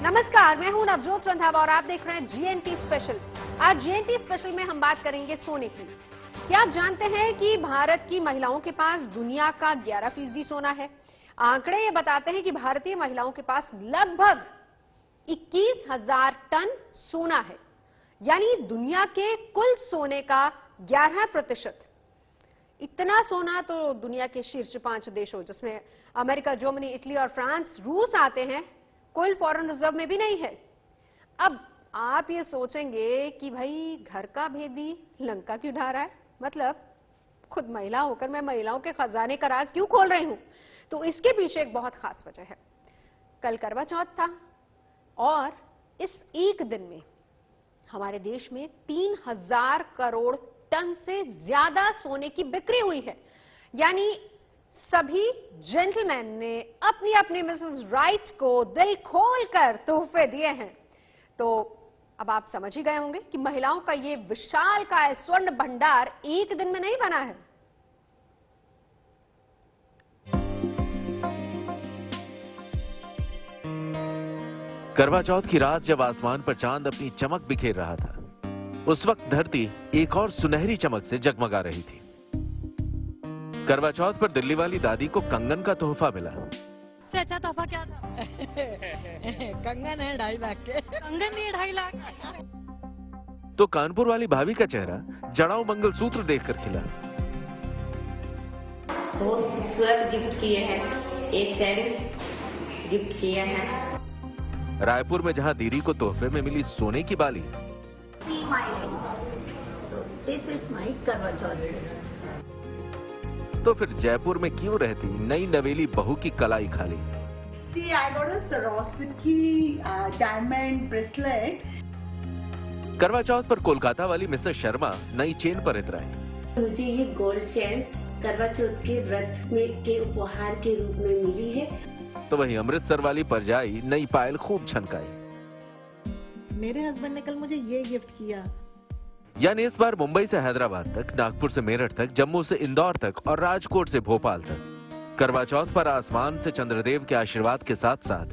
नमस्कार, मैं हूं नवजोत रंधावा और आप देख रहे हैं जीएनटी स्पेशल। आज जीएनटी स्पेशल में हम बात करेंगे सोने की। क्या आप जानते हैं कि भारत की महिलाओं के पास दुनिया का 11% सोना है। आंकड़े ये बताते हैं कि भारतीय महिलाओं के पास लगभग 21,000 टन सोना है, यानी दुनिया के कुल सोने का 11%। इतना सोना तो दुनिया के शीर्ष 5 देशों जिसमें अमेरिका, जर्मनी, इटली और फ्रांस, रूस आते हैं, कोई फॉरेन रिजर्व में भी नहीं है। अब आप ये सोचेंगे कि भाई घर का भेदी लंका क्यों ढा रहा है, मतलब खुद महिला होकर मैं महिलाओं के खजाने का राज क्यों खोल रही हूं। तो इसके पीछे एक बहुत खास वजह है। कल करवा चौथ था और इस एक दिन में हमारे देश में 3,000 करोड़ टन से ज्यादा सोने की बिक्री हुई है। यानी सभी जेंटलमैन ने अपनी अपनी मिसेस राइट को दिल खोलकर तोहफे दिए हैं। तो अब आप समझ ही गए होंगे कि महिलाओं का ये विशालकाय स्वर्ण भंडार एक दिन में नहीं बना है। करवा चौथ की रात जब आसमान पर चांद अपनी चमक बिखेर रहा था, उस वक्त धरती एक और सुनहरी चमक से जगमगा रही थी। करवा चौथ पर दिल्ली वाली दादी को कंगन का तोहफा मिला। सबसे अच्छा तोहफा क्या था? कंगन है 2.5 लाख के। कंगन नहीं, 2.5 लाख। तो कानपुर वाली भाभी का चेहरा जड़ाऊ मंगलसूत्र देखकर खिला। बहुत खूबसूरत गिफ्ट किए हैं, एक चैन गिफ्ट किया है। रायपुर में जहां दीदी को तोहफे में मिली सोने की बाली, करवा चौथ। तो फिर जयपुर में क्यों रहती नई नवेली बहू की कलाई खाली। See, I got a Swarovski diamond bracelet. करवा चौथ पर कोलकाता वाली मिसेस शर्मा नई चेन पर इतराई। मुझे ये गोल्ड चैन करवा चौथ के व्रत में के उपहार के रूप में मिली है। तो वहीं अमृतसर वाली परजाई नई पायल खूब छनकाई। मेरे हस्बैंड ने कल मुझे ये गिफ्ट किया। यानी इस बार मुंबई से हैदराबाद तक, नागपुर से मेरठ तक, जम्मू से इंदौर तक और राजकोट से भोपाल तक करवा चौथ पर आसमान से चंद्रदेव के आशीर्वाद के साथ साथ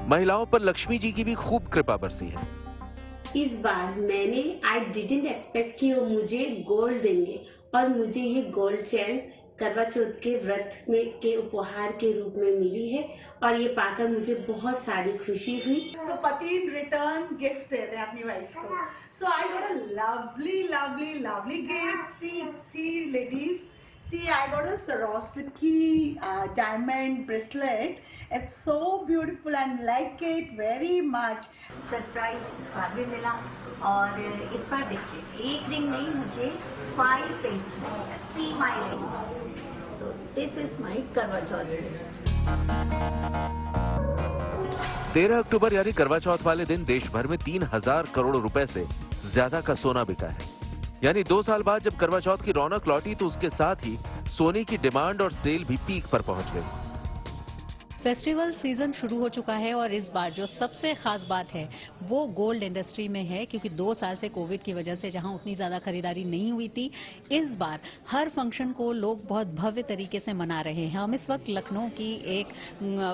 महिलाओं पर लक्ष्मी जी की भी खूब कृपा बरसी है। इस बार मैंने आई डिडंट एक्सपेक्ट कि वो मुझे गोल्ड देंगे और मुझे ये गोल्ड चैन करवा चौथ के व्रत में के उपहार के रूप में मिली है और ये पाकर मुझे बहुत सारी खुशी हुई। तो पति इन रिटर्न गिफ्ट देते हैं अपनी वाइफ को। So I got a lovely lovely lovely gift. See ladies, see, I got a Swarovski diamond bracelet. It's so beautiful and like it very much. Surprise इस बार भी मिला और इस बार देखिए एक रिंग नहीं, मुझे 5 रिंग्स मिली। सी माई रिंग। तो दिस इज माई करवा चौथ। 13 अक्टूबर यानी करवा चौथ वाले दिन देश भर में 3,000 करोड़ रुपए से ज्यादा का सोना बिका है। यानी 2 साल बाद जब करवा चौथ की रौनक लौटी तो उसके साथ ही सोने की डिमांड और सेल भी पीक पर पहुंच गई। फेस्टिवल सीजन शुरू हो चुका है और इस बार जो सबसे खास बात है वो गोल्ड इंडस्ट्री में है, क्योंकि 2 साल से कोविड की वजह से जहां उतनी ज्यादा खरीदारी नहीं हुई थी, इस बार हर फंक्शन को लोग बहुत भव्य तरीके से मना रहे हैं। हम इस वक्त लखनऊ की एक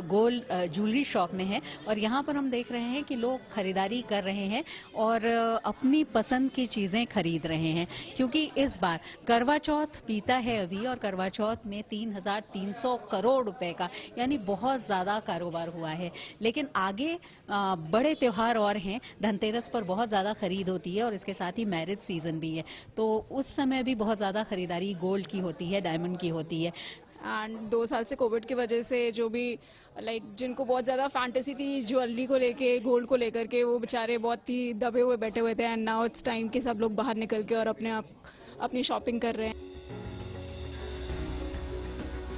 गोल्ड ज्वेलरी शॉप में हैं और यहां पर हम देख रहे हैं कि लोग खरीदारी कर रहे हैं और अपनी पसंद की चीजें खरीद रहे हैं, क्योंकि इस बार करवा चौथ बीता है अभी और करवा चौथ में 3,300 करोड़ रुपए का यानी बहुत ज्यादा कारोबार हुआ है। लेकिन आगे बड़े त्योहार और हैं। धनतेरस पर बहुत ज्यादा खरीद होती है और इसके साथ ही मैरिज सीजन भी है, तो उस समय भी बहुत ज्यादा खरीदारी गोल्ड की होती है, डायमंड की होती है। एंड 2 साल से कोविड की वजह से जो भी जिनको बहुत ज्यादा फैंटेसी थी ज्वेलरी को लेके, गोल्ड को लेकर के, वो बेचारे बहुत ही दबे हुए बैठे हुए थे। एंड नाउ इट्स टाइम कि सब लोग बाहर निकल के और अपनी शॉपिंग कर रहे हैं।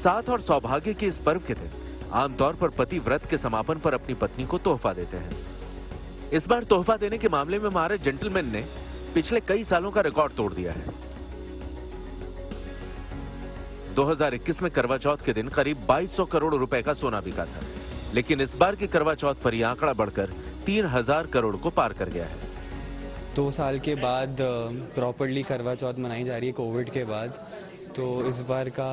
साथ और सौभाग्य के इस पर्व के दिन आमतौर पर पति व्रत के समापन पर अपनी पत्नी को तोहफा देते हैं। इस बार तोहफा देने के मामले में हमारे जेंटलमैन ने पिछले कई सालों का रिकॉर्ड तोड़ दिया है। 2021 में करवा चौथ के दिन करीब 2200 करोड़ रुपए का सोना बिका था, लेकिन इस बार की करवा चौथ पर यह आंकड़ा बढ़कर 3,000 करोड़ को पार कर गया है। 2 साल के बाद प्रॉपर्ली करवा चौथ मनाई जा रही है कोविड के बाद, तो इस बार का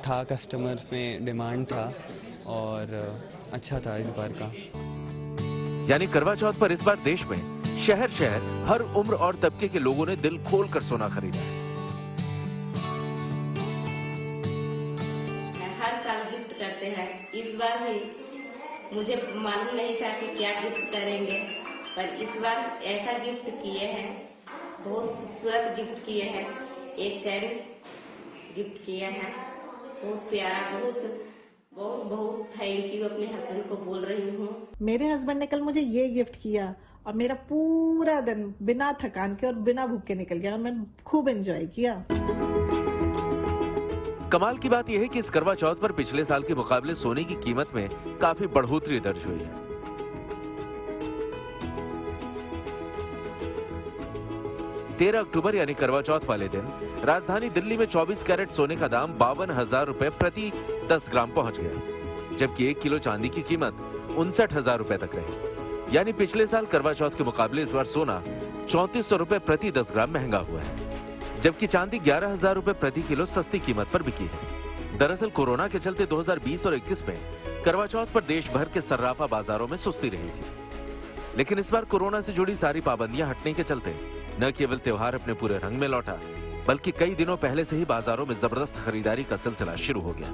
था कस्टमर में डिमांड था और अच्छा था इस बार का। यानी करवा चौथ पर इस बार देश में शहर शहर हर उम्र और तबके के लोगों ने दिल खोलकर सोना खरीदा। हर साल गिफ्ट करते हैं, इस बार भी मुझे मालूम नहीं था कि क्या गिफ्ट करेंगे, पर इस बार ऐसा गिफ्ट किए हैं, बहुत खूबसूरत गिफ्ट किए हैं। एक चैन गिफ्ट किया है, बहुत प्यारा, बहुत बहुत बहुत थैंक यू अपने हस्बैंड को बोल रही हूँ। मेरे हस्बैंड ने कल मुझे ये गिफ्ट किया और मेरा पूरा दिन बिना थकान के और बिना भूख के निकल गया और मैंने खूब एंजॉय किया। कमाल की बात यह है कि इस करवा चौथ पर पिछले साल के मुकाबले सोने की कीमत में काफी बढ़ोतरी दर्ज हुई है। तेरह अक्टूबर यानी करवा चौथ वाले दिन राजधानी दिल्ली में 24 कैरेट सोने का दाम 52,000 रुपए प्रति 10 ग्राम पहुंच गया, जबकि 1 किलो चांदी की कीमत 59,000 रुपए तक रही। यानी पिछले साल करवा चौथ के मुकाबले इस बार सोना 3400 रुपए प्रति 10 ग्राम महंगा हुआ है, जबकि चांदी 11,000 रुपए प्रति किलो सस्ती कीमत पर बिकी है। दरअसल कोरोना के चलते 2020 और 21 में करवा चौथ पर देश भर के सर्राफा बाजारों में सुस्ती रही थी, लेकिन इस बार कोरोना से जुड़ी सारी पाबंदियां हटने के चलते न केवल त्योहार अपने पूरे रंग में लौटा, बल्कि कई दिनों पहले से ही बाजारों में जबरदस्त खरीदारी का सिलसिला शुरू हो गया।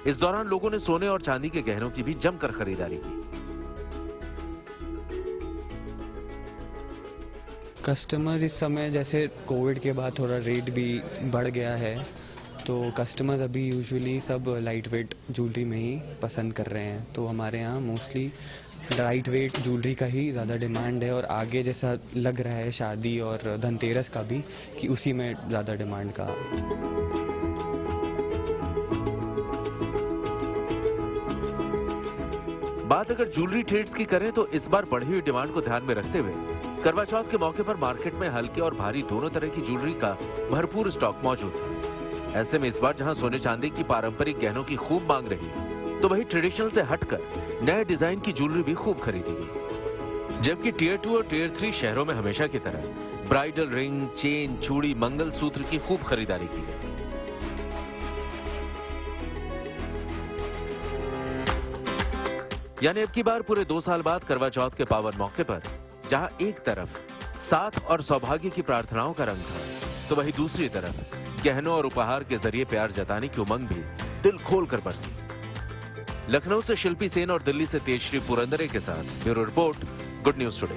इस दौरान लोगों ने सोने और चांदी के गहनों की भी जमकर खरीदारी की। कस्टमर इस समय जैसे कोविड के बाद थोड़ा रेट भी बढ़ गया है, तो कस्टमर्स अभी यूजुअली सब लाइट वेट ज्वेलरी में ही पसंद कर रहे हैं। तो हमारे यहाँ मोस्टली लाइट वेट ज्वेलरी का ही ज़्यादा डिमांड है और आगे जैसा लग रहा है शादी और धनतेरस का भी कि उसी में ज़्यादा डिमांड का। बात अगर ज्वेलरी ट्रेड्स की करें तो इस बार बढ़ी हुई डिमांड को ध्यान में रखते हुए करवा चौथ के मौके पर मार्केट में हल्के और भारी दोनों तरह की ज्वेलरी का भरपूर स्टॉक मौजूद है। ऐसे में इस बार जहां सोने चांदी की पारंपरिक गहनों की खूब मांग रही, तो वही ट्रेडिशनल से हटकर नए डिजाइन की ज्वेलरी भी खूब खरीदी गई। जबकि टियर 2 और टियर 3 शहरों में हमेशा की तरह ब्राइडल रिंग, चेन, चूड़ी, मंगलसूत्र की खूब खरीदारी की गई। यानी अब की बार पूरे 2 साल बाद करवा चौथ के पावन मौके पर जहां एक तरफ साथ और सौभाग्य की प्रार्थनाओं का रंग था, तो वहीं दूसरी तरफ गहनों और उपहार के जरिए प्यार जताने की उमंग भी दिल खोलकर बरसी। लखनऊ से शिल्पी सेन और दिल्ली से तेजश्री पुरंदरे के साथ bureau report, good news today.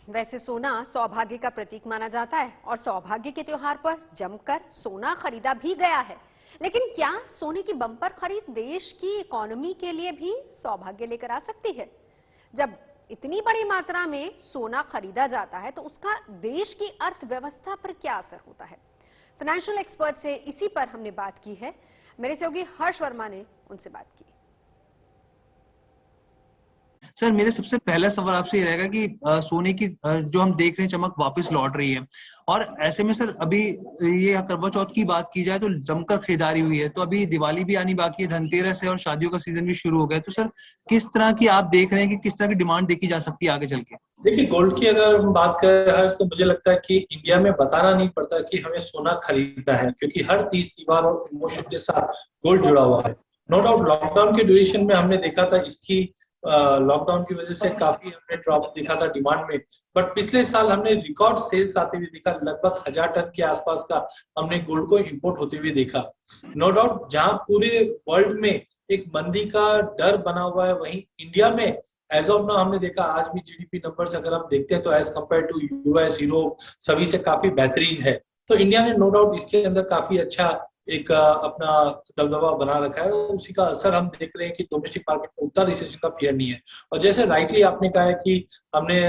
वैसे सोना सौभाग्य का प्रतीक माना जाता है और सौभाग्य के त्योहार पर जमकर सोना खरीदा भी गया है, लेकिन क्या सोने की बम्पर खरीद देश की इकोनॉमी के लिए भी सौभाग्य लेकर आ सकती है? जब इतनी बड़ी मात्रा में सोना खरीदा जाता है तो उसका देश की अर्थव्यवस्था पर क्या असर होता है? फाइनेंशियल एक्सपर्ट से इसी पर हमने बात की है। मेरे सहयोगी हर्ष वर्मा ने उनसे बात की। सर, मेरा सबसे पहला सवाल आपसे ये रहेगा कि सोने की जो हम देख रहे हैं चमक वापस लौट रही है, और ऐसे में सर अभी ये करवा चौथ की बात की जाए तो जमकर खरीदारी हुई है, तो अभी दिवाली भी आनी बाकी है, धनतेरस है और शादियों का सीजन भी शुरू हो गया है। तो सर किस तरह की आप देख रहे हैं कि किस तरह की डिमांड देखी जा सकती है आगे चल के? देखिए, गोल्ड की अगर हम बात करें तो मुझे लगता है कि इंडिया में बताना नहीं पड़ता कि हमें सोना खरीदना है, क्योंकि हर तीज त्योहार और इमोशन के साथ गोल्ड जुड़ा हुआ है। नो डाउट लॉकडाउन के ड्यूरेशन में हमने देखा था इसकी लॉकडाउन की वजह से काफी हमने ड्रॉप दिखा था डिमांड में, बट पिछले साल हमने रिकॉर्ड सेल्स आते हुए देखा, लगभग 1000 टन के आसपास का हमने गोल्ड को इंपोर्ट होते हुए देखा। नो डाउट जहां पूरे वर्ल्ड में एक मंदी का डर बना हुआ है, वहीं इंडिया में एज ऑफ नाउ हमने देखा आज भी जीडीपी नंबर्स अगर हम देखते हैं तो as compare to US, Europe सभी से काफी बेहतरीन है। तो इंडिया ने नो डाउट इसके अंदर काफी अच्छा एक अपना दबदबा बना रखा है, और उसी का असर हम देख रहे हैं कि डोमेस्टिक मार्केट में उतना रिसेशन का फियर नहीं है। और जैसे राइटली आपने कहा है कि हमने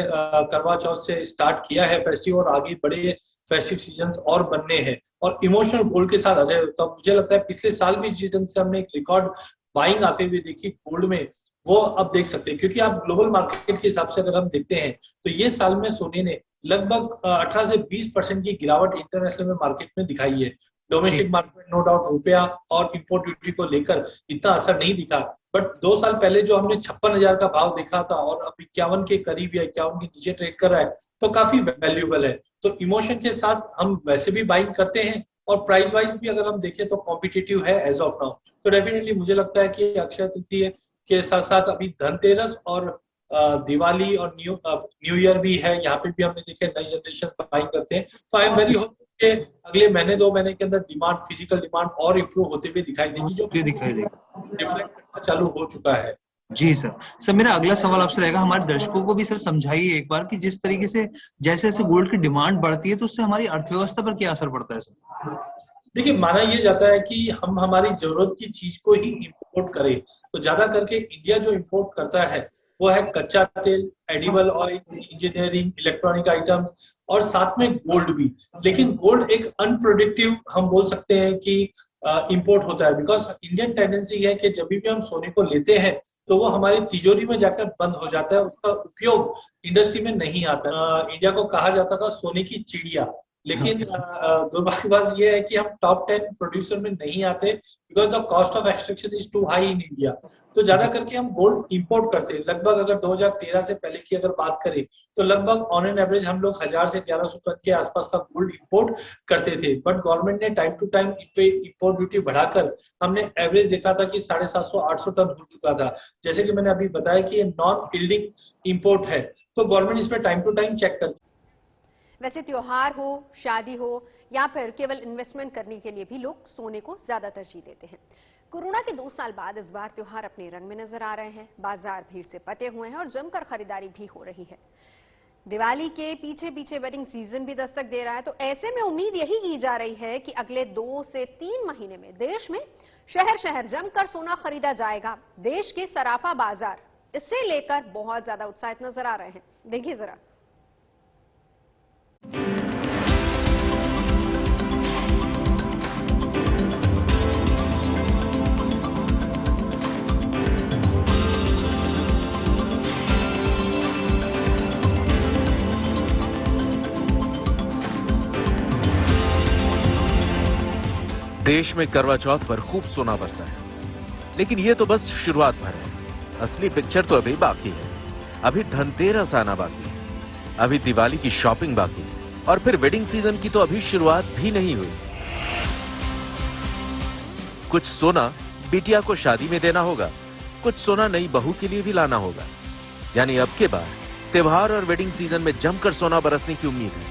करवा चौथ से स्टार्ट किया है फेस्टिव, और आगे बड़े फेस्टिव सीजन और बनने हैं, और इमोशनल गोल्ड के साथ अजय, तो मुझे लगता है पिछले साल भी जिस ढंग से हमने एक रिकॉर्ड बाइंग आते हुए देखी गोल्ड में, वो अब देख सकते हैं, क्योंकि आप ग्लोबल मार्केट के हिसाब से अगर हम देखते हैं तो ये साल में सोने ने लगभग 18 से 20% की गिरावट इंटरनेशनल में मार्केट में दिखाई है। डोमेस्टिक मार्केट में नो डाउट रुपया और इंपोर्ट ड्यूटी को लेकर इतना असर नहीं दिखा, बट 2 साल पहले जो हमने 56,000 का भाव देखा था और अब 51 के करीब या 51 के नीचे ट्रेड कर रहा है, तो काफी वैल्यूएबल है। तो इमोशन के साथ हम वैसे भी बाइंग करते हैं, और प्राइस वाइज भी अगर हम देखें तो कॉम्पिटिटिव है एज ऑफ नाउ। तो डेफिनेटली मुझे लगता है कि अक्षय तृतीया के साथ साथ अभी धनतेरस और दिवाली और न्यू ईयर भी है, यहाँ पे भी हमने देखे नई जनरेशन बाइंग करते हैं। तो आई एम वेरी होपफुल कि अगले महीने 2 महीने के अंदर डिमांड, फिजिकल डिमांड और इम्प्रूव होते हुए दिखाई देगी, जो दिखाई देगी, रिफ्लेक्ट करना चालू हो चुका है। जी सर मेरा अगला सवाल आपसे रहेगा, हमारे दर्शकों को भी सर समझाइए एक बार कि जिस तरीके से जैसे जैसे गोल्ड की डिमांड बढ़ती है तो उससे हमारी अर्थव्यवस्था पर क्या असर पड़ता है सर? देखिए, माना ये जाता है कि हम हमारी जरूरत की चीज को ही इंपोर्ट करें, तो ज्यादा करके इंडिया जो इंपोर्ट करता है वो है कच्चा तेल, edible oil, engineering, electronic items और साथ में गोल्ड भी। लेकिन गोल्ड एक अनप्रोडक्टिव हम बोल सकते हैं कि इंपोर्ट होता है, बिकॉज इंडियन टेंडेंसी है कि जब भी हम सोने को लेते हैं तो वो हमारी तिजोरी में जाकर बंद हो जाता है, उसका उपयोग इंडस्ट्री में नहीं आता। इंडिया को कहा जाता था सोने की चिड़िया, लेकिन दुर्भाग्य बात ये है कि हम टॉप 10 प्रोड्यूसर में नहीं आते, because the cost of extraction is too high in India. तो ज्यादा करके हम गोल्ड इंपोर्ट करते हैं। लगभग अगर 2013 से पहले की अगर बात करें तो लगभग ऑन एन एवरेज हम लोग 1000 से 1100 टन के आसपास का गोल्ड इंपोर्ट करते थे, बट गवर्नमेंट ने टाइम टू टाइम इन पे इंपोर्ट ड्यूटी बढ़ाकर हमने एवरेज देखा था कि 750-800 टन हो चुका था। जैसे कि मैंने अभी बताया कि ये नॉन यील्डिंग इंपोर्ट है, तो गवर्नमेंट इस पर टाइम टू टाइम चेक करती है। वैसे त्योहार हो, शादी हो या फिर केवल इन्वेस्टमेंट करने के लिए भी लोग सोने को ज्यादा तरजीह देते हैं। कोरोना के 2 साल बाद इस बार त्योहार अपने रंग में नजर आ रहे हैं। बाजार भीड़ से पटे हुए हैं और जमकर खरीदारी भी हो रही है। दिवाली के पीछे पीछे वेडिंग सीजन भी दस्तक दे रहा है, तो ऐसे में उम्मीद यही की जा रही है कि अगले 2 से 3 महीने में देश में शहर शहर जमकर सोना खरीदा जाएगा। देश के सराफा बाजार इससे लेकर बहुत ज्यादा उत्साहित नजर आ रहे हैं। देखिए जरा। देश में करवा चौथ पर खूब सोना बरसा है, लेकिन ये तो बस शुरुआत भर है। असली पिक्चर तो अभी बाकी है। अभी धनतेरस आना बाकी है, अभी दिवाली की शॉपिंग बाकी है और फिर वेडिंग सीजन की तो अभी शुरुआत भी नहीं हुई। कुछ सोना बिटिया को शादी में देना होगा, कुछ सोना नई बहू के लिए भी लाना होगा। यानी अब के बाद त्योहार और वेडिंग सीजन में जमकर सोना बरसने की उम्मीद है।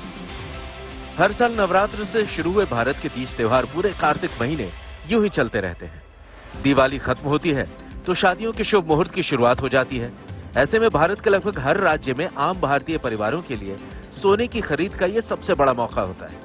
हर साल नवरात्र से शुरू हुए भारत के 30 त्योहार पूरे कार्तिक महीने यूं ही चलते रहते हैं। दिवाली खत्म होती है तो शादियों के शुभ मुहूर्त की शुरुआत हो जाती है। ऐसे में भारत के लगभग हर राज्य में आम भारतीय परिवारों के लिए सोने की खरीद का यह सबसे बड़ा मौका होता है।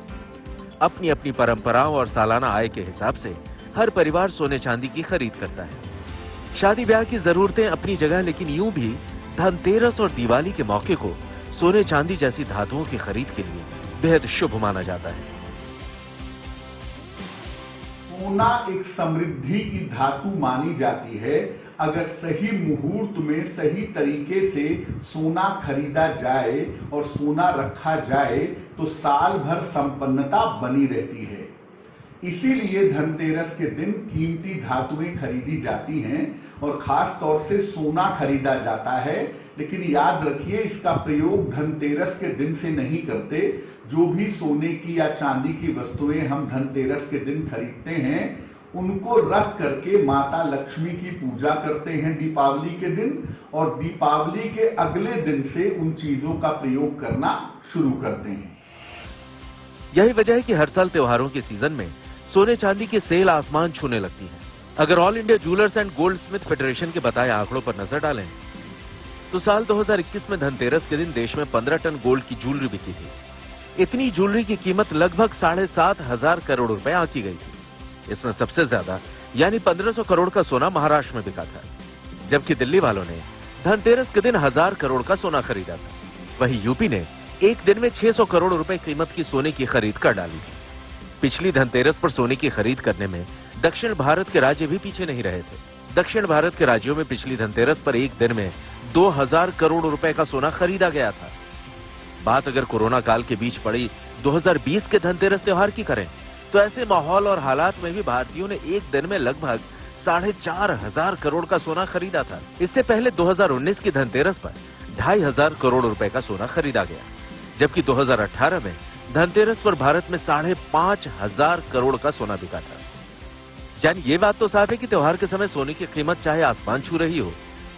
अपनी अपनी परंपराओं और सालाना आय के हिसाब से हर परिवार सोने चांदी की खरीद करता है। शादी ब्याह की जरूरतें अपनी जगह, लेकिन यूं भी धनतेरस और दिवाली के मौके को सोने चांदी जैसी धातुओं की खरीद के लिए बेहद शुभ माना जाता है। सोना एक समृद्धि की धातु मानी जाती है। अगर सही मुहूर्त में सही तरीके से सोना खरीदा जाए और सोना रखा जाए तो साल भर संपन्नता बनी रहती है। इसीलिए धनतेरस के दिन कीमती धातुएं खरीदी जाती हैं और खास तौर से सोना खरीदा जाता है। लेकिन याद रखिए, इसका प्रयोग धनतेरस के दिन से नहीं करते। जो भी सोने की या चांदी की वस्तुएं हम धनतेरस के दिन खरीदते हैं, उनको रख करके माता लक्ष्मी की पूजा करते हैं दीपावली के दिन, और दीपावली के अगले दिन से उन चीजों का प्रयोग करना शुरू करते हैं। यही वजह है कि हर साल त्योहारों के सीजन में सोने चांदी की सेल आसमान छूने लगती है। अगर all India jewellers and gold Smith federation के बताए आंकड़ों पर नजर डालें तो साल 2021 में धनतेरस के दिन देश में 15 टन गोल्ड की ज्वेलरी बिकी थी। इतनी ज्वेलरी की कीमत लगभग 7,500 करोड़ रुपए आंकी गई थी। इसमें सबसे ज्यादा यानी 1500 करोड़ का सोना महाराष्ट्र में बिका था, जबकि दिल्ली वालों ने धनतेरस के दिन 1000 करोड़ का सोना खरीदा था। वहीं यूपी ने एक दिन में 600 करोड़ रुपए कीमत की सोने की खरीद कर डाली थी। पिछली धनतेरस पर सोने की खरीद करने में दक्षिण भारत के राज्य भी पीछे नहीं रहे थे। दक्षिण भारत के राज्यों में पिछली धनतेरस पर एक दिन में 2000 करोड़ रुपए का सोना खरीदा गया था। बात अगर कोरोना काल के बीच पड़ी 2020 के धनतेरस त्योहार की करें तो ऐसे माहौल और हालात में भी भारतीयों ने एक दिन में लगभग 4500 करोड़ का सोना खरीदा था। इससे पहले 2019 की धनतेरस पर 2500 करोड़ रुपए का सोना खरीदा गया, जबकि 2018 में धनतेरस पर भारत में 5500 करोड़ का सोना बिका था। यानी ये बात तो साफ है कि त्योहार के समय सोने की कीमत चाहे आसमान छू रही हो,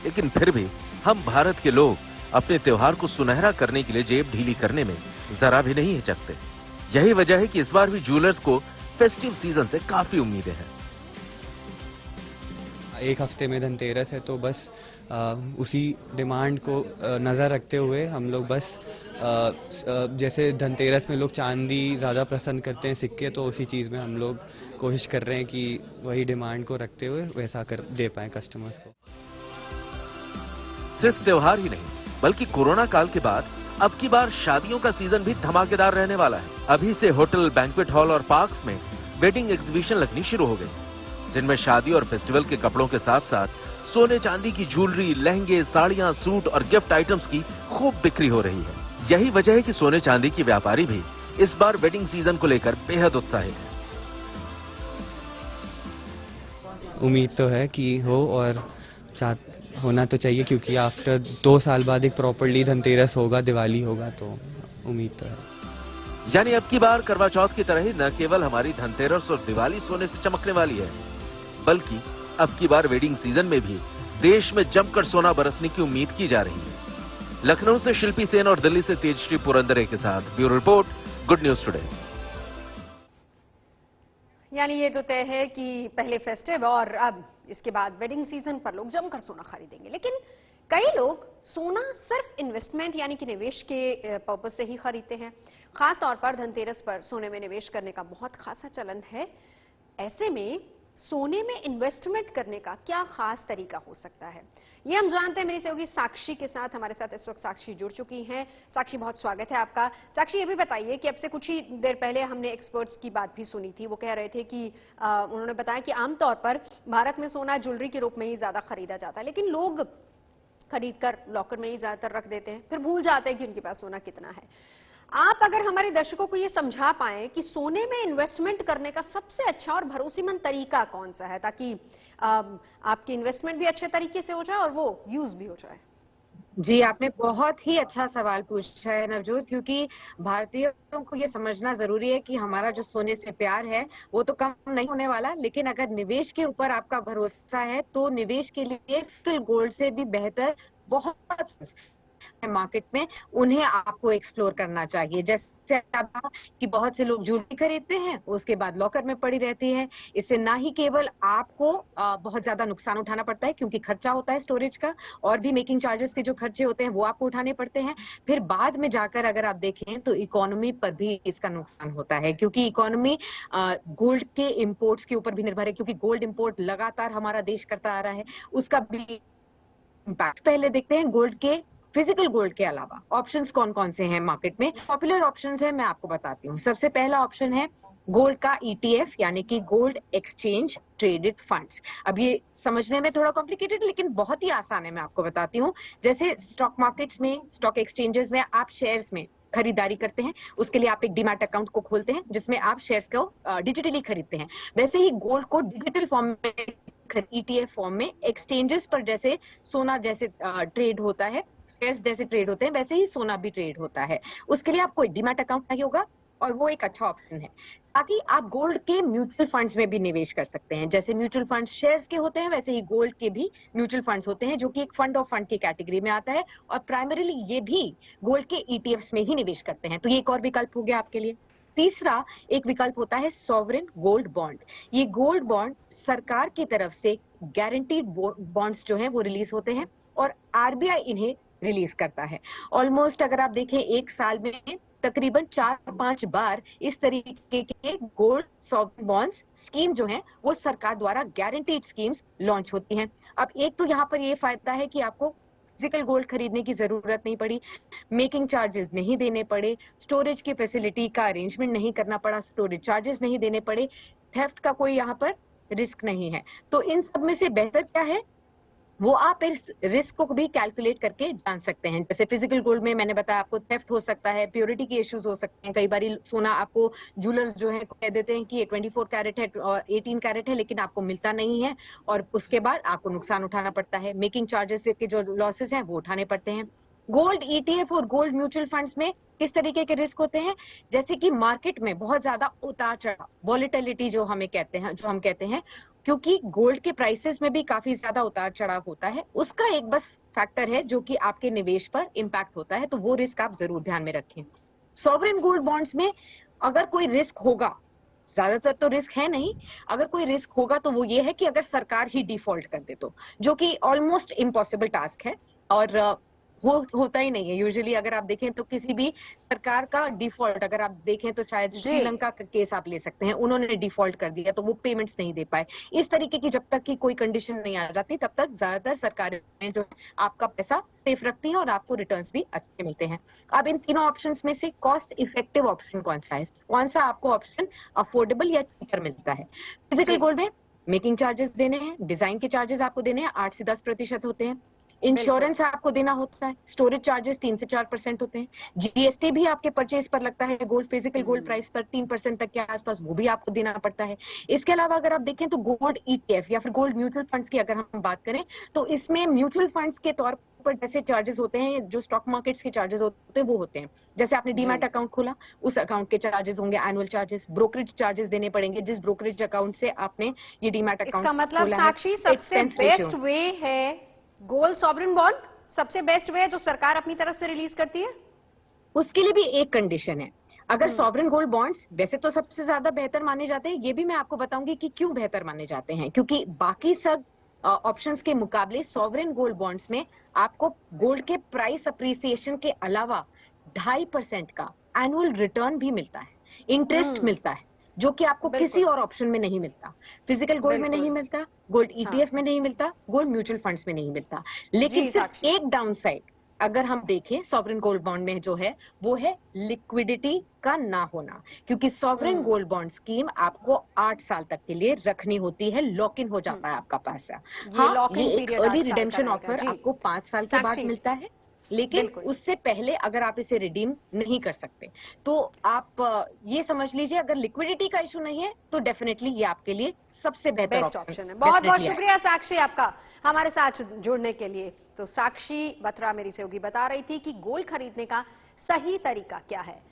लेकिन फिर भी हम भारत के लोग अपने त्योहार को सुनहरा करने के लिए जेब ढीली करने में जरा भी नहीं हिचकते। यही वजह है कि इस बार भी ज्वेलर्स को फेस्टिव सीजन से काफी उम्मीदें हैं। एक हफ्ते में धनतेरस है, तो बस उसी डिमांड को नज़र रखते हुए हम लोग बस जैसे धनतेरस में लोग चांदी ज़्यादा पसंद करते हैं, सिक्के, तो उसी चीज़ में हम लोग कोशिश कर रहे हैं कि वही डिमांड को रखते हुए वैसा कर दे पाएं कस्टमर्स को। सिर्फ त्योहार ही नहीं बल्कि कोरोना काल के बाद अब की बार शादियों का सीजन भी धमाकेदार रहने वाला है। अभी से होटल, बैंक्वेट हॉल और पार्क्स में वेडिंग एग्जीबिशन लगनी शुरू हो गई, जिनमें शादी और फेस्टिवल के कपड़ों के साथ साथ सोने चांदी की ज्वेलरी, लहंगे, साड़ियां, सूट और गिफ्ट आइटम्स की खूब बिक्री हो रही है। यही वजह है कि सोने चांदी के व्यापारी भी इस बार वेडिंग सीजन को लेकर बेहद उत्साहित हैं। उम्मीद तो है कि हो, और होना तो चाहिए, क्योंकि आफ्टर 2 साल बाद एक प्रॉपर्ली धनतेरस होगा, दिवाली होगा, तो उम्मीद तो है। यानी अब की बार करवा चौथ की तरह ही न केवल हमारी धनतेरस और दिवाली सोने से चमकने वाली है, बल्कि अब की बार वेडिंग सीजन में भी देश में जमकर सोना बरसने की उम्मीद की जा रही है। लखनऊ से शिल्पी सेन और दिल्ली से तेजश्री पुरंदरे के साथ bureau report, good news today. यानी ये तो तय है कि पहले फेस्टिव और अब इसके बाद वेडिंग सीजन पर लोग जमकर सोना खरीदेंगे। लेकिन कई लोग सोना सिर्फ इन्वेस्टमेंट यानी कि निवेश के पर्पज से ही खरीदते हैं। खास तौर पर धनतेरस पर सोने में निवेश करने का बहुत खासा चलन है। ऐसे में सोने में इन्वेस्टमेंट करने का क्या खास तरीका हो सकता है, ये हम जानते हैं मेरी सहयोगी साक्षी के साथ। हमारे साथ इस वक्त साक्षी जुड़ चुकी हैं। साक्षी, बहुत स्वागत है आपका। साक्षी, ये भी बताइए कि अब से कुछ ही देर पहले हमने एक्सपर्ट्स की बात भी सुनी थी। वो कह रहे थे कि उन्होंने बताया कि आमतौर पर भारत में सोना ज्वेलरी के रूप में ही ज्यादा खरीदा जाता है, लेकिन लोग खरीदकर लॉकर में ही ज्यादातर रख देते हैं, फिर भूल जाते हैं कि उनके पास सोना कितना है। आप अगर हमारे दर्शकों को ये समझा पाएं कि सोने में इन्वेस्टमेंट करने का सबसे अच्छा और भरोसेमंद तरीका कौन सा है, ताकि आपकी इन्वेस्टमेंट भी अच्छे तरीके से हो जाए और वो यूज भी हो जाए। जी, आपने बहुत ही अच्छा सवाल पूछा है नवजोत, क्योंकि भारतीयों को ये समझना जरूरी है कि हमारा जो सोने से प्यार है वो तो कम नहीं होने वाला, लेकिन अगर निवेश के ऊपर आपका भरोसा है तो निवेश के लिए फिर गोल्ड से भी बेहतर बहुत मार्केट में उन्हें आपको एक्सप्लोर करना चाहिए। जैसे आप कि बहुत से लोग ज्वेलरी खरीदते हैं, उसके बाद लॉकर में पड़ी रहती है। इससे ना ही केवल आपको बहुत ज्यादा नुकसान उठाना पड़ता है, क्योंकि खर्चा होता है स्टोरेज का, और भी मेकिंग चार्जेस के जो खर्चे होते हैं वो आपको उठाने पड़ते हैं। फिर बाद में जाकर अगर आप देखें तो इकोनॉमी पर भी इसका नुकसान होता है, क्योंकि इकोनॉमी गोल्ड के इम्पोर्ट्स के ऊपर भी निर्भर है, क्योंकि गोल्ड इम्पोर्ट लगातार हमारा देश करता आ रहा है, उसका भी इम्पैक्ट। पहले देखते हैं गोल्ड के, फिजिकल गोल्ड के अलावा ऑप्शंस कौन कौन से हैं मार्केट में। पॉपुलर ऑप्शंस है, मैं आपको बताती हूँ। सबसे पहला ऑप्शन है गोल्ड का ETF, यानी कि गोल्ड एक्सचेंज ट्रेडेड फंड्स। अब ये समझने में थोड़ा कॉम्प्लिकेटेड लेकिन बहुत ही आसान है, मैं आपको बताती हूँ। जैसे स्टॉक मार्केट्स में, स्टॉक एक्सचेंजेस में आप शेयर्स में खरीदारी करते हैं, उसके लिए आप एक डीमैट अकाउंट को खोलते हैं जिसमें आप शेयर्स को डिजिटली खरीदते हैं। वैसे ही गोल्ड को डिजिटल फॉर्म में, ETF फॉर्म में एक्सचेंजेस पर जैसे सोना जैसे ट्रेड होता है, शेयर्स जैसे ट्रेड होते हैं, वैसे ही सोना भी ट्रेड होता है। उसके लिए आपको एक डीमैट अकाउंट चाहिए होगा, और वो एक अच्छा ऑप्शन है। ताकि आप गोल्ड के म्यूचुअल फंड्स में भी निवेश कर सकते हैं। जैसे म्यूचुअल फंड्स शेयर्स के होते हैं, वैसे ही गोल्ड के भी म्यूचुअल फंड्स होते हैं, जो कि एक फंड ऑफ फंड की कैटेगरी में आता है, और प्राइमरीली ये भी गोल्ड के ETFs में ही निवेश करते हैं। तो ये एक और विकल्प हो गया आपके लिए। तीसरा एक विकल्प होता है सॉवरेन गोल्ड बॉन्ड। ये गोल्ड बॉन्ड सरकार की तरफ से गारंटीड बॉन्ड्स जो हैं वो रिलीज होते हैं, और RBI इन्हें रिलीज करता है। ऑलमोस्ट अगर आप देखें एक साल में तकरीबन 4-5 बार इस तरीके के गोल्ड सॉवरेन बॉन्ड्स स्कीम जो है वो सरकार द्वारा गारंटीड स्कीम्स लॉन्च होती हैं। अब एक तो यहाँ पर ये फायदा है कि आपको फिजिकल गोल्ड खरीदने की जरूरत नहीं पड़ी, मेकिंग चार्जेस नहीं देने पड़े, स्टोरेज की फैसिलिटी का अरेंजमेंट नहीं करना पड़ा, स्टोरेज चार्जेस नहीं देने पड़े, थेफ्ट का कोई यहाँ पर रिस्क नहीं है। तो इन सब में से बेहतर क्या है, वो आप इस रिस्क को भी कैलकुलेट करके जान सकते हैं। जैसे फिजिकल गोल्ड में मैंने बताया आपको थेफ्ट हो सकता है, प्योरिटी के इश्यूज हो सकते हैं। कई बार सोना आपको ज्वेलर्स जो है कह देते हैं कि ये 24 कैरेट है और 18 कैरेट है, लेकिन आपको मिलता नहीं है, और उसके बाद आपको नुकसान उठाना पड़ता है। मेकिंग चार्जेस के जो लॉसेस हैं वो उठाने पड़ते हैं। गोल्ड ETF और गोल्ड म्यूचुअल फंड्स में किस तरीके के रिस्क होते हैं? जैसे कि मार्केट में बहुत ज्यादा उतार चढ़ाव, वॉलेटिलिटी जो हम कहते हैं, क्योंकि गोल्ड के प्राइसेस में भी काफी ज्यादा उतार चढ़ाव होता है, उसका एक बस फैक्टर है जो कि आपके निवेश पर इंपैक्ट होता है, तो वो रिस्क आप जरूर ध्यान में रखें। सॉवरेन गोल्ड बॉन्ड्स में अगर कोई रिस्क होगा, ज्यादातर तो रिस्क है नहीं, अगर कोई रिस्क होगा तो वो ये है कि अगर सरकार ही डिफॉल्ट कर दे तो, जो कि ऑलमोस्ट इम्पॉसिबल टास्क है और होता ही नहीं है यूजुअली। अगर आप देखें तो किसी भी सरकार का डिफॉल्ट अगर आप देखें तो शायद श्रीलंका का केस आप ले सकते हैं, उन्होंने डिफॉल्ट कर दिया तो वो पेमेंट्स नहीं दे पाए। इस तरीके की जब तक की कोई कंडीशन नहीं आ जाती तब तक ज्यादातर सरकारें जो आपका पैसा सेफ रखती हैं और आपको रिटर्न्स भी अच्छे मिलते हैं। अब इन तीनों ऑप्शंस में से कॉस्ट इफेक्टिव ऑप्शन कौन सा है, कौन सा आपको ऑप्शन अफोर्डेबल या चीपर मिलता है? फिजिकल गोल्ड में मेकिंग चार्जेस देने हैं, डिजाइन के चार्जेस आपको देने हैं, 8 से 10% होते हैं, इंश्योरेंस आपको देना होता है, स्टोरेज चार्जेस 3 से 4% होते हैं, जीएसटी भी आपके परचेज पर लगता है, गोल्ड फिजिकल गोल्ड प्राइस पर 3% तक के आसपास वो भी आपको देना पड़ता है। इसके अलावा अगर आप देखें तो गोल्ड ईटीएफ या फिर गोल्ड म्यूचुअल फंड्स की अगर हम बात करें तो इसमें म्यूचुअल फंड्स के तौर पर जैसे चार्जेस होते हैं, जो स्टॉक मार्केट्स के चार्जेस होते हैं वो होते हैं। जैसे आपने डीमैट अकाउंट खोला, उस अकाउंट के चार्जेस होंगे, एनुअल चार्जेस, ब्रोकरेज चार्जेस देने पड़ेंगे जिस ब्रोकरेज अकाउंट से आपने ये डीमैट अकाउंट इसका मतलब साक्षी सबसे बेस्ट वे है गोल्ड सॉवरेन बॉन्ड, सबसे बेस्ट वे है जो सरकार अपनी तरफ से रिलीज करती है। उसके लिए भी एक कंडीशन है, अगर सॉवरेन गोल्ड बॉन्ड्स वैसे तो सबसे ज्यादा बेहतर माने जाते हैं, ये भी मैं आपको बताऊंगी कि क्यों बेहतर माने जाते हैं, क्योंकि बाकी सब ऑप्शंस के मुकाबले सॉवरेन गोल्ड बॉन्ड्स में आपको गोल्ड के प्राइस अप्रिसिएशन के अलावा 2.5% का एनुअल रिटर्न भी मिलता है, इंटरेस्ट मिलता है, जो कि आपको किसी और ऑप्शन में नहीं मिलता। फिजिकल गोल्ड में नहीं मिलता, गोल्ड ईटीएफ में नहीं मिलता, गोल्ड म्यूचुअल फंड्स में नहीं मिलता। लेकिन सिर्फ एक डाउन साइड अगर हम देखें सॉवरेन गोल्ड बॉन्ड में जो है वो है लिक्विडिटी का ना होना, क्योंकि सॉवरेन गोल्ड बॉन्ड स्कीम आपको 8 साल तक के लिए रखनी होती है, लॉक इन हो जाता है आपका पैसा। हाँ, ये एक अर्ली रिडेम्पशन ऑफर आपको 5 साल के बाद मिलता है, लेकिन उससे पहले अगर आप इसे रिडीम नहीं कर सकते तो आप ये समझ लीजिए अगर लिक्विडिटी का इशू नहीं है तो डेफिनेटली ये आपके लिए सबसे बेहतर ऑप्शन है। बहुत बहुत शुक्रिया साक्षी आपका हमारे साथ जुड़ने के लिए। तो साक्षी बत्रा मेरी सहयोगी बता रही थी कि गोल्ड खरीदने का सही तरीका क्या है।